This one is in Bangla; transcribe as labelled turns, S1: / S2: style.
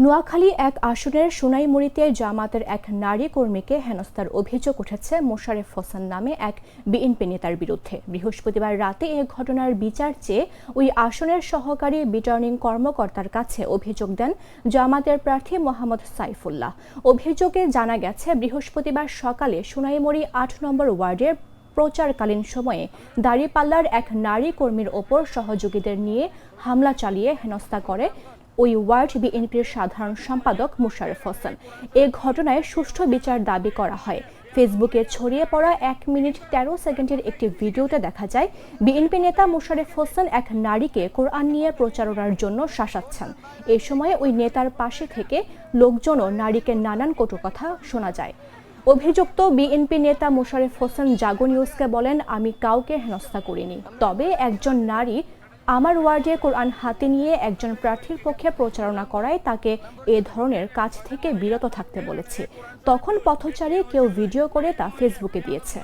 S1: নোয়াখালী এক আসনের সোনাইমুড়ীতে জামাতের এক নারী কর্মীকে হেনস্থার অভিযোগ উঠেছে মোশারেফ হোসেন নামে এক বিএনপি নেতার বিরুদ্ধে। বৃহস্পতিবার রাতে এ ঘটনার বিচার চেয়ে ওই আসনের সহকারী রিটার্নিং কর্মকর্তার কাছে অভিযোগ দেন জামাতের প্রার্থী মোহাম্মদ সাইফুল্লাহ। অভিযোগে জানা গেছে, বৃহস্পতিবার সকালে সোনাইমুড়ী ৮ নম্বর ওয়ার্ডের প্রচারকালীন সময়ে দাঁড়িপাল্লার এক নারী কর্মীর ওপর সহযোগীদের নিয়ে হামলা চালিয়ে হেনস্থা করে ওই ওয়ার্ড বিএনপির সাধারণ সম্পাদক মোশারেফ হোসেন। এ ঘটনায় সুষ্ঠু বিচার দাবি করা হয়। ফেসবুকে ছড়িয়ে পড়া ১ মিনিট ১৩ সেকেন্ডের একটি ভিডিওতে দেখা যায়, বিএনপি নেতা মোশারেফ হোসেন এক নারীকে কোরআন নিয়ে প্রচারণার জন্য শাসাচ্ছেন। এ সময় ওই নেতার পাশে থেকে লোকজনও নারীকে নানান কটু কথা শোনা যায়। অভিযুক্ত বিএনপি নেতা মোশারেফ হোসেন জাগো নিউজকে বলেন, আমি কাউকে হেনস্থা করিনি, তবে একজন নারী আমার ওয়ার্ডে কোরআন হাতে নিয়ে একজন প্রার্থীর পক্ষে প্রচারণা করায় তাকে এ ধরনের কাজ থেকে বিরত থাকতে বলেছে। তখন পথচারী কেউ ভিডিও করে তা ফেসবুকে দিয়েছে।